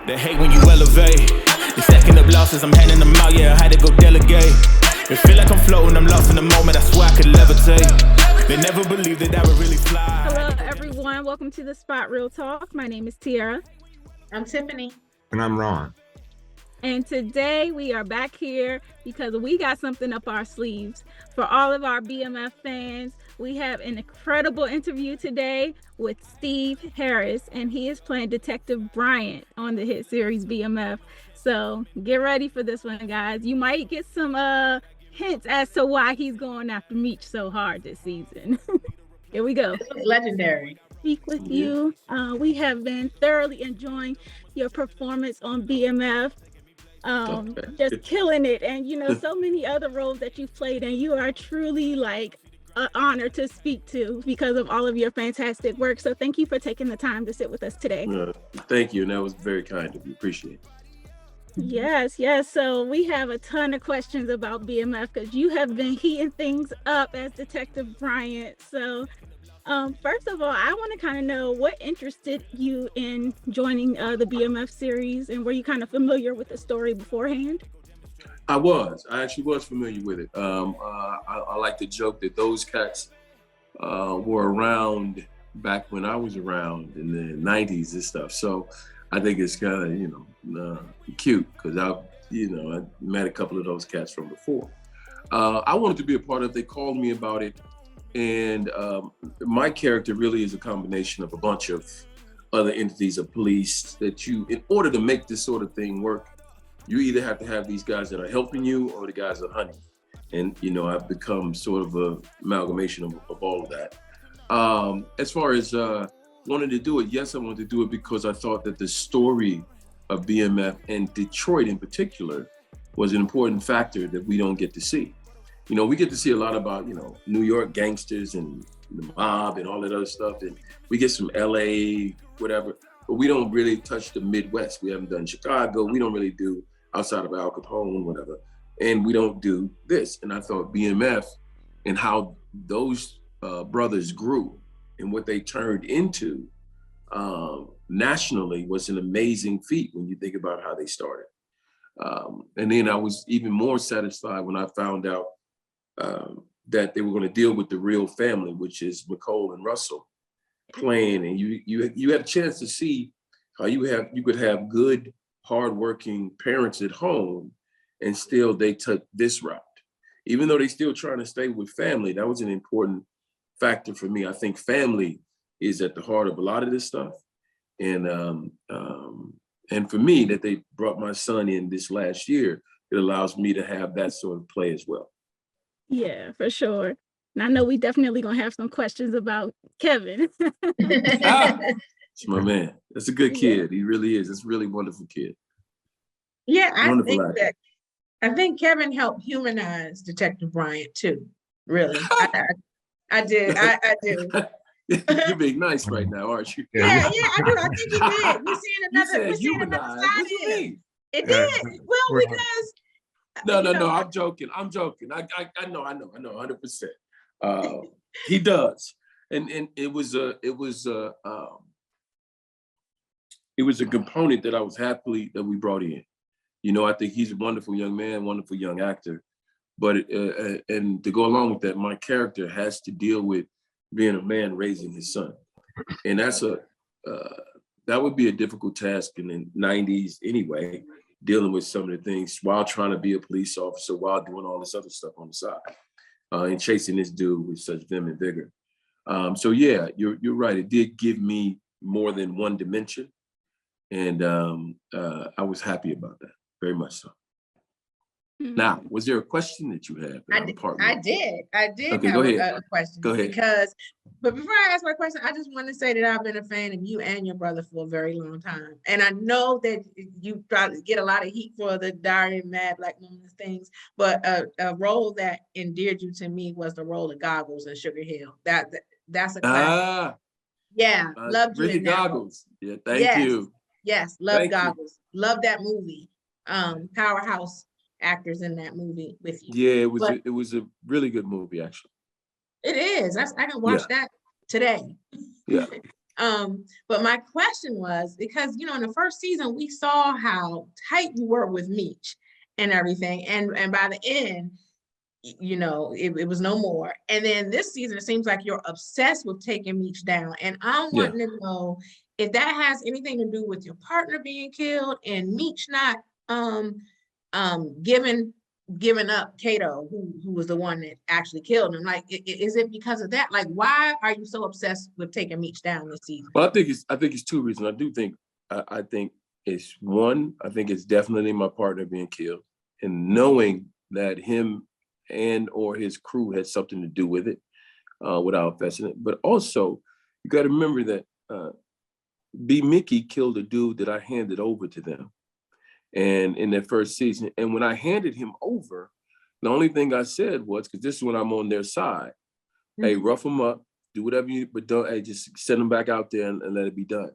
They hate when you elevate. They stacking up losses, I'm handing them out, yeah, I had to go delegate. It feel like I'm floating, I'm lost in the moment, I swear I could levitate. They never believed that I would really fly. Hello, everyone. Welcome to the Spot Real Talk. My name is Tiara. I'm Tiffany. And I'm Ron. And today we are back here because we got something up our sleeves. For all of our BMF fans, we have an incredible interview today with Steve Harris, and he is playing Detective Bryant on the hit series BMF. So get ready for this one, guys. You might get some hints as to why he's going after Meech so hard this season. Here we go. This was legendary. Speak with you. We have been thoroughly enjoying your performance on BMF. Just killing it, and you know, so many other roles that you've played, and you are truly like an honor to speak to because of all of your fantastic work. So thank you for taking the time to sit with us today. Thank you, and that was very kind of you. Appreciate it. Yes. So we have a ton of questions about BMF because you have been heating things up as Detective Bryant. So first of all, I want to kind of know what interested you in joining the BMF series, and were you kind of familiar with the story beforehand? I actually was familiar with it. I like to joke that those cats were around back when I was around in the 90s and stuff. So I think it's kind of, cute because I met a couple of those cats from before. I wanted to be a part of it. They called me about it. And my character really is a combination of a bunch of other entities of police that in order to make this sort of thing work, you either have to have these guys that are helping you or the guys that are hunting. And, I've become sort of an amalgamation of all of that. As far as wanting to do it, yes, I wanted to do it because I thought that the story of BMF and Detroit in particular was an important factor that we don't get to see. We get to see a lot about, New York gangsters and the mob and all that other stuff. And we get some LA, whatever, but we don't really touch the Midwest. We haven't done Chicago. We don't really do outside of Al Capone, whatever. And we don't do this. And I thought BMF and how those brothers grew and what they turned into nationally was an amazing feat when you think about how they started. And then I was even more satisfied when I found out that they were going to deal with the real family, which is Nicole and Russell playing, and you had a chance to see how you could have good, hardworking parents at home, and still they took this route, even though they still trying to stay with family. That was an important factor for me. I think family is at the heart of a lot of this stuff, and for me that they brought my son in this last year, it allows me to have that sort of play as well. Yeah, for sure. And I know we definitely gonna have some questions about Kevin. It's my man. That's a good kid. He really is. It's a really wonderful kid. Yeah, I think Kevin helped humanize Detective Bryant too. Really, I did. I do. You're being nice right now, aren't you? Yeah, I do. I think he did. We're seeing another side of him. It did. Well, because. No, I'm joking. I know, 100%. He does, and it was a component that I was happily that we brought in. I think he's a wonderful young man, wonderful young actor, but and to go along with that, my character has to deal with being a man raising his son, and that's that would be a difficult task in the 90s anyway. Dealing with some of the things while trying to be a police officer, while doing all this other stuff on the side, and chasing this dude with such vim and vigor. So yeah, you're right. It did give me more than one dimension, and I was happy about that, very much so. Mm-hmm. Now, was there a question that you had? I did. Okay, have a question. Go ahead. But before I ask my question, I just want to say that I've been a fan of you and your brother for a very long time. And I know that you probably get a lot of heat for the Diary of Mad Black Woman things, but a role that endeared you to me was the role of Goggles in Sugar Hill. That's a classic. Yeah, loved you really in that Goggles. Role. Yeah, thank you. Yes, love Goggles. Love that movie. Powerhouse actors in that movie with you. Yeah, it was a really good movie, actually. It is. I can watch that today. Yeah. But my question was, because, in the first season, we saw how tight you were with Meech and everything. And by the end, it was no more. And then this season, it seems like you're obsessed with taking Meech down. And I'm wanting to know if that has anything to do with your partner being killed and Meech not giving up Kato, who was the one that actually killed him. Like, is it because of that? Like, why are you so obsessed with taking Meech down this season? Well, I think it's two reasons. I think it's one. I think it's definitely my partner being killed, and knowing that him and or his crew had something to do with it, without fessing it. But also, you got to remember that B. Mickey killed a dude that I handed over to them, and in that first season. And when I handed him over, the only thing I said was, because this is when I'm on their side, hey, rough them up, do whatever you, but don't, hey, just send them back out there and let it be done.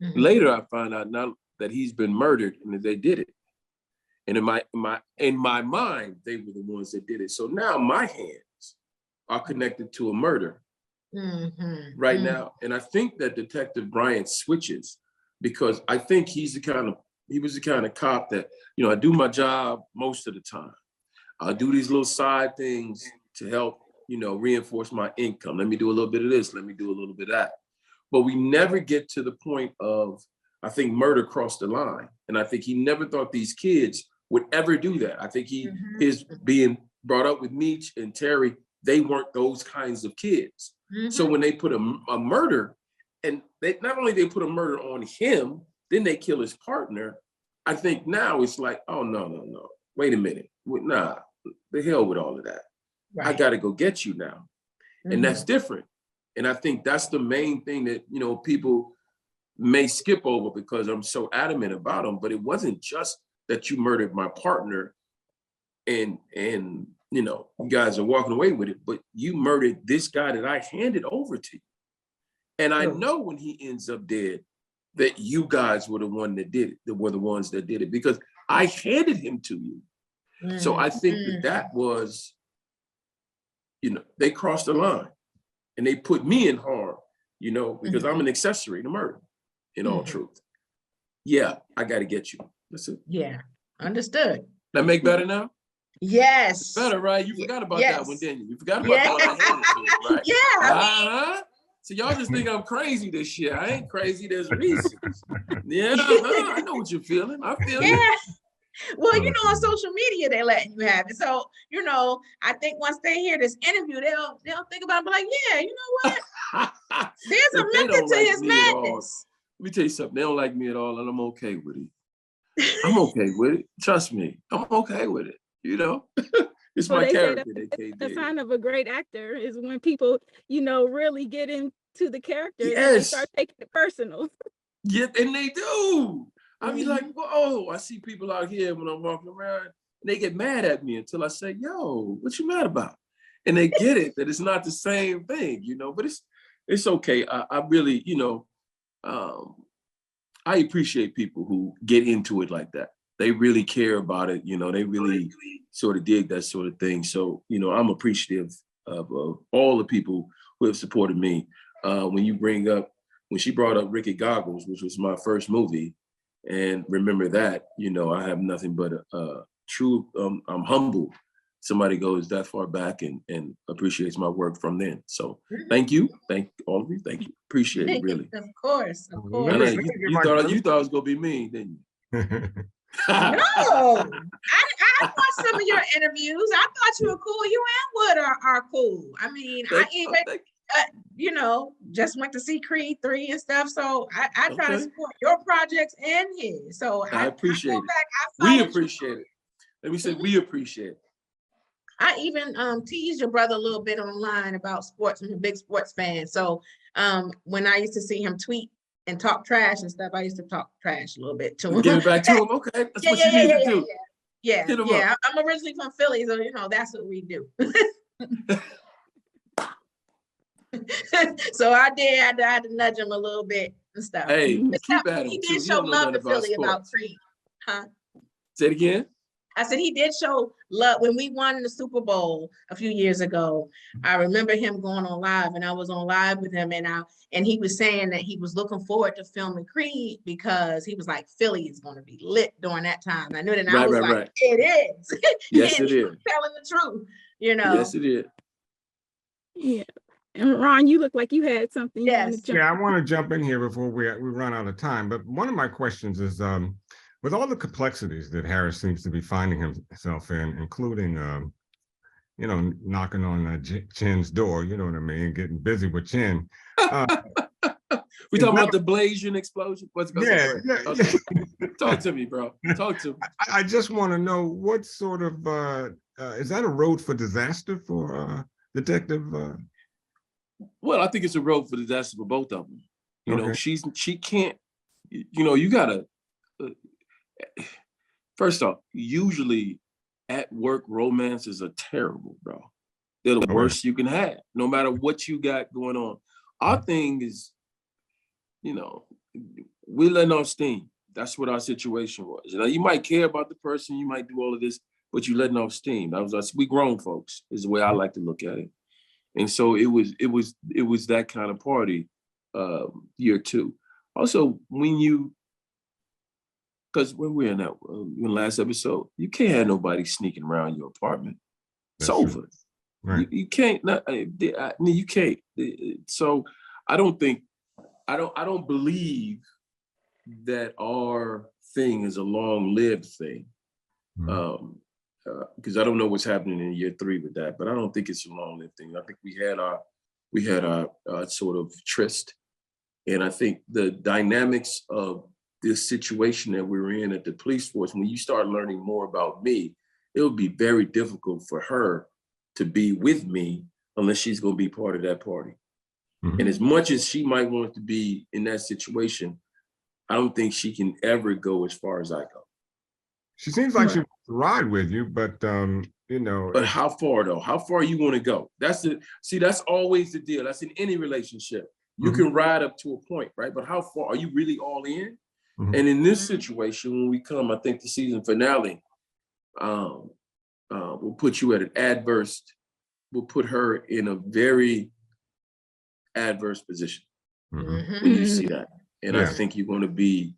Later, I find out now that he's been murdered and that they did it. And in my mind, they were the ones that did it. So now my hands are connected to a murder right now. And I think that Detective Bryant switches, because I think he was the kind of cop that, I do my job most of the time. I'll do these little side things to help, reinforce my income. Let me do a little bit of this. Let me do a little bit of that. But we never get to the point of, I think, murder crossed the line. And I think he never thought these kids would ever do that. I think his being brought up with Meech and Terry, they weren't those kinds of kids. So when they put a murder, and they not only they put a murder on him, then they kill his partner. I think now it's like, oh, no. Wait a minute. Nah, the hell with all of that. Right. I got to go get you now. And that's different. And I think that's the main thing that, people may skip over because I'm so adamant about them. But it wasn't just that you murdered my partner and you guys are walking away with it, but you murdered this guy that I handed over to you. And I know when he ends up dead, that you guys were the one that did it, that were the ones that did it, because I handed him to you. So I think that was, they crossed the line and they put me in harm, because I'm an accessory to murder, in all truth. Yeah, I got to get you. That's it. Yeah, understood. That make better now? Yes. It's better, right? You forgot about that one, didn't you? You forgot about that one I handed to you, right? Yeah. So y'all just think I'm crazy this year. I ain't crazy. There's reasons. Yeah, I know what you're feeling. I feel it. Well, on social media, they letting you have it. So, I think once they hear this interview, they'll think about it, like, yeah, you know what? There's a method to his madness. Let me tell you something. They don't like me at all, and I'm okay with it. I'm okay with it. Trust me. I'm okay with it. It's my character. The sign of a great actor is when people, really get into the character and they start taking it personal. Yeah, and they do. I mean, like, whoa, I see people out here when I'm walking around and they get mad at me until I say, yo, what you mad about? And they get it, that it's not the same thing, but it's okay. I really, I appreciate people who get into it like that. They really care about it. They really sort of dig that sort of thing. So, I'm appreciative of all the people who have supported me. When she brought up Ricky Goggles, which was my first movie, and remember that, I have nothing but a true, I'm humbled. Somebody goes that far back and appreciates my work from then. So thank you. Thank all of you. Thank you. Appreciate it, really. Of course. You thought it was going to be me, didn't you? No, I watched some of your interviews. I thought you were cool. You and Wood are cool. I mean, I even, just went to see Creed 3 and stuff. So I try to support your projects and his. So I appreciate it. We appreciate it. Let me say, we appreciate it. I even teased your brother a little bit online about sports. I'm a big sports fan. So when I used to see him tweet and talk trash and stuff, I used to talk trash a little bit to him. Give it back to him. Okay, that's what you need to do. Yeah. I'm originally from Philly, so that's what we do. So I had to nudge him a little bit and stuff. Hey, keep at him. He did show love to Philly about Creed, huh? Say it again. I said he did show love when we won the Super Bowl a few years ago. I remember him going on live, and I was on live with him, and he was saying that he was looking forward to filming Creed because he was like, Philly is going to be lit during that time. I knew that, and I was like, it is. Yes, and it he is. was telling the truth, you know. Yes, it is. Yeah. And Ron, you look like you had something you want to Yes. jump. Yeah, I want to jump in here before we run out of time. But one of my questions is, with all the complexities that Harris seems to be finding himself in, including, knocking on Chin's door, you know what I mean, getting busy with Chin. We talking about the Blasian explosion? What's going on? Yeah. Talk to me, bro. Talk to me. I just want to know what sort of, is that a road for disaster for Detective? Well, I think it's a road for disaster for both of them. You know, Okay. she can't, you gotta, first off, usually at work romances are terrible, bro. They're the worst you can have, no matter what you got going on. Our thing is, we're letting off steam. That's what our situation was. Now, you might care about the person, you might do all of this, but you're letting off steam. We grown folks, is the way I like to look at it. And so it was that kind of party, year two. Also, because when we're in that in the last episode, you can't have nobody sneaking around your apartment. It's over. Right. You can't. You can't. So I don't believe that our thing is a long-lived thing. Because I don't know what's happening in year three with that, but I don't think it's a long-lived thing. I think we had our sort of tryst, and I think the dynamics of this situation that we're in at the police force, when you start learning more about me, it would be very difficult for her to be with me unless she's going to be part of that party. Mm-hmm. And as much as she might want to be in that situation, I don't think she can ever go as far as I go. She seems like she wants to ride with you, but But how far though? How far are you want to go? That's always the deal. That's in any relationship. You can ride up to a point, right? But how far are you really all in? Mm-hmm. And in this situation, when we come, I think the season finale, we'll put you at an adverse. We'll put her in a very adverse position when you see that, and I think you're going to be.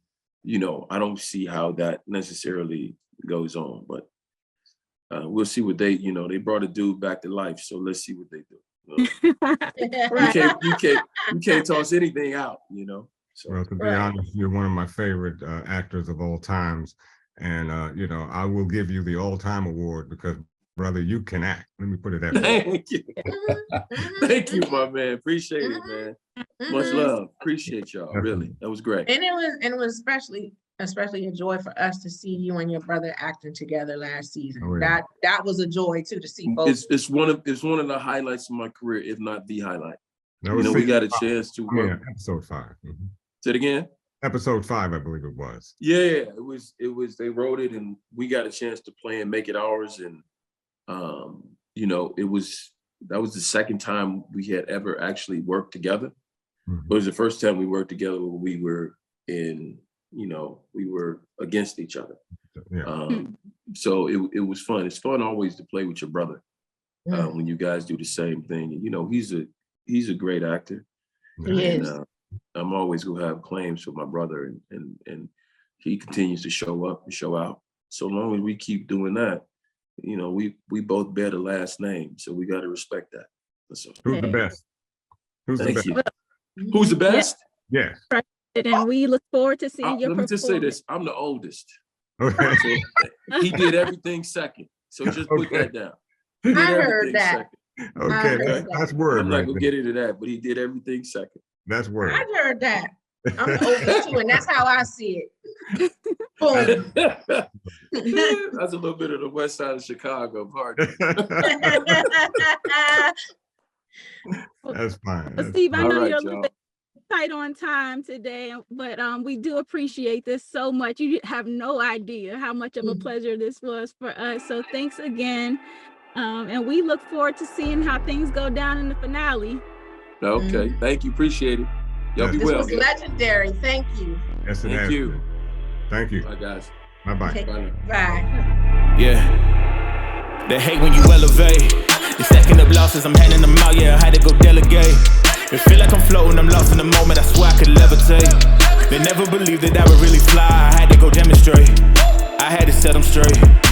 I don't see how that necessarily goes on, but we'll see what they brought a dude back to life. So let's see what they do. You can't toss anything out, So, well, to be honest, you're one of my favorite actors of all times. And, I will give you the all-time award because, brother, you can act. Let me put it that way. Thank you. Thank you, my man. Appreciate it, man. Much love. Appreciate y'all. Really. That was great. And it was especially a joy for us to see you and your brother acting together last season. Oh, yeah. That was a joy too to see both. It's one of the highlights of my career, if not the highlight. We got a chance to work. Yeah, episode 5. Mm-hmm. Say it again. Episode 5, I believe it was. Yeah, it was. They wrote it, and we got a chance to play and make it ours. And that was the second time we had ever actually worked together. Mm-hmm. It was the first time we worked together when we were we were against each other. Yeah. So it was fun. It's fun always to play with your brother when you guys do the same thing. And, he's a great actor. He is. I'm always going to have claims for my brother, and he continues to show up and show out. So long as we keep doing that, we both bear the last name, so we got to respect that. So, who's the best? Who's the best? Who's the best? Yeah. And we look forward to seeing your Let me just say this. I'm the oldest. Okay. So he did everything second. So just put that down. I heard that. Second. Okay, that's word. I'm not going to get into that, but he did everything second. That's word. I heard that. I'm the oldest too, and that's how I see it. Boom. That's a little bit of the west side of Chicago, pardon. That's fine. Steve, I know you're a little bit tight on time today, but we do appreciate this so much. You have no idea how much of a pleasure this was for us. So thanks again. And we look forward to seeing how things go down in the finale. Okay. Thank you. Appreciate it. Y'all be well. This was legendary. Thank you. Yes, Thank you. Thank you. Bye, guys. Bye-bye. Okay. Bye now. Bye. Yeah. They hate when you elevate. They stacking up losses, I'm handing them out, yeah, I had to go delegate. It feel like I'm floating, I'm lost in the moment, I swear I could levitate. They never believed that I would really fly, I had to go demonstrate. I had to set them straight.